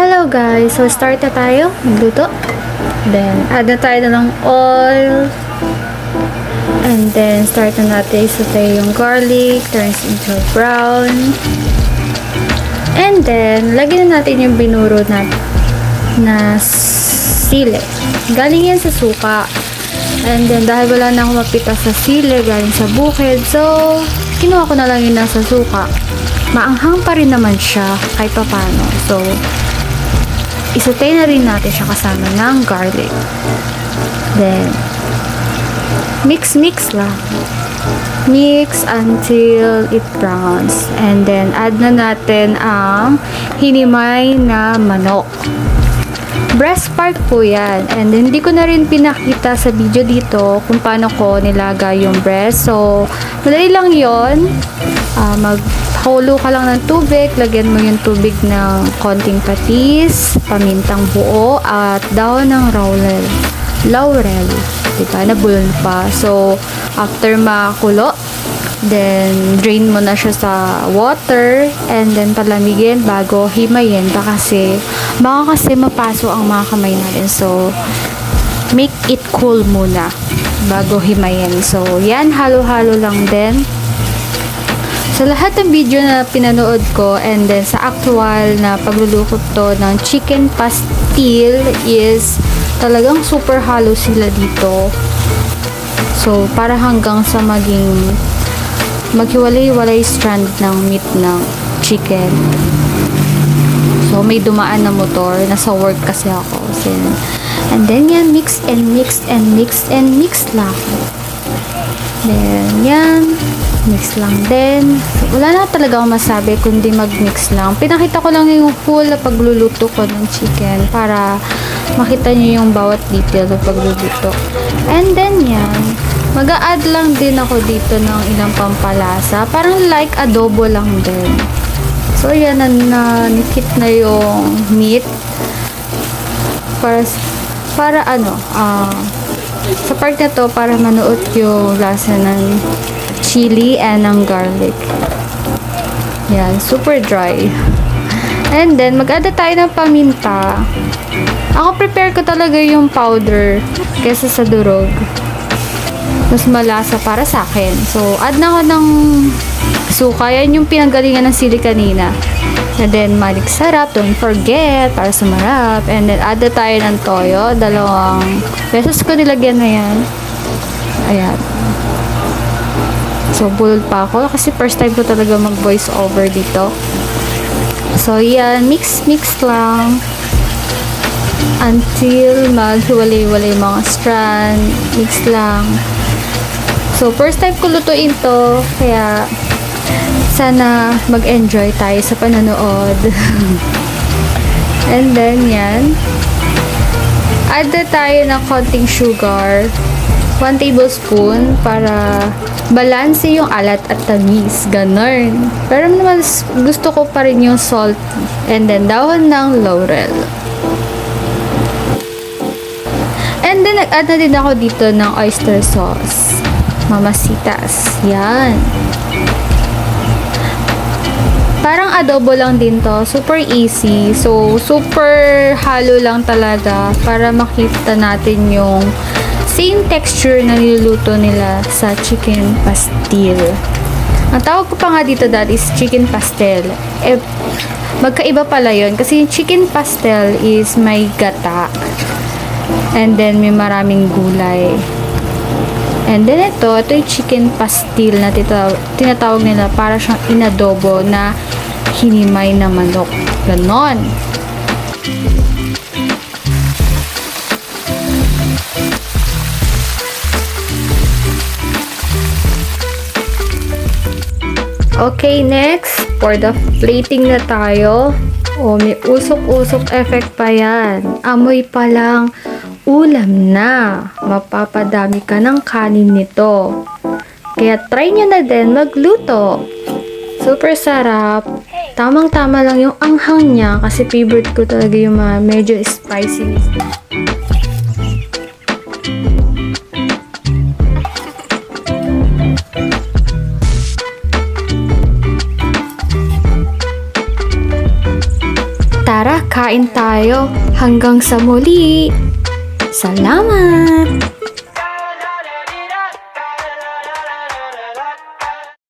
Hello guys! So start na tayo magluto. Then add na tayo ng oil. And then start na natin saute yung garlic, turns into brown. And then lagyan na natin yung binuro na sili. Galing yan sa suka. And then dahil wala na akong mapita sa sili galing sa bukid, so kinuha ko na lang yung nasa suka. Maanghang pa rin naman siya kahit papano. So isaute na rin natin siya kasama ng garlic. Then mix lang. Mix until it browns. And then add na natin ang hinimay na manok. Breast part po yan. And then, hindi ko na rin pinakita sa video dito kung paano ko nilagay yung breast. So, madali lang yon. Maghulo ka lang ng tubig. Lagyan mo yung tubig ng konting patis, pamintang buo, at dahon ng laurel. Diba? Nabulon pa. So, after makulo, then drain mo na siya sa water and then palamigin bago himayin baka kasi mapaso ang mga kamay natin. So make it cool muna bago himayin. So yan, halo-halo lang din sa lahat ng video na pinanood ko. And then sa actual na pagluluto to ng chicken pastil is talagang super halo sila dito. So para hanggang sa maghiwalay-walay strand ng meat ng chicken. So, may dumaan na motor. Nasa work kasi ako. And then, yan, mix lang. Then, yan, mix lang din. So, wala na talaga akong masabi kundi mag-mix lang. Pinakita ko lang yung full na pagluluto ko ng chicken para makita nyo yung bawat detail ng pagluluto. And then, yan, mag-a-add lang din ako dito ng ilang pampalasa. Parang like adobo lang din. So, yan, nanikit na yung meat. Para sa part na to, para manuot yung lasa ng chili and ng garlic. Yan, super dry. And then, mag-add tayo ng paminta. Ako, prepare ko talaga yung powder kesa sa durog. Mas malasa para sa akin. So, add na ako ng suka. Yan yung pinanggalingan ng sili kanina. And then, malik sarap. Don't forget, para sumarap. And then, add na tayo ng toyo. 2 beses ko nilagyan na yan. Ayan. So, bulol pa ako. Kasi first time ko talaga mag-voice over dito. So, yan. Mix lang. Until maghiwalay-walay mga strand. Mix lang. So, first time ko lutuin to, kaya sana mag-enjoy tayo sa panonood. And then, yan. Add na tayo ng konting sugar. 1 tablespoon para balanse yung alat at tamis. Ganon. Pero naman gusto ko pa rin yung salt. And then, dahon ng laurel. And then, nag-add na din ako dito ng oyster sauce. Mamasitas. Yan. Parang adobo lang din to. Super easy. So, super halo lang talaga para makita natin yung same texture na niluluto nila sa chicken pastil. Ang tawag ko pa nga dito dati is chicken pastel. Magkaiba pala yun. Kasi yung chicken pastel is may gata. And then, may maraming gulay. And then ito yung chicken pastil na tinatawag nila para siyang inadobo na hinimay na manok. Ganon. Okay, next, for the plating na tayo. Oh, may usok-usok effect pa yan. Amoy pa lang. Ulam na. Mapapadami ka ng kanin nito. Kaya try nyo na din magluto. Super sarap. Tamang-tama lang yung anghang niya kasi favorite ko talaga yung medyo spicy. Tara, kain tayo. Hanggang sa muli. Salamat!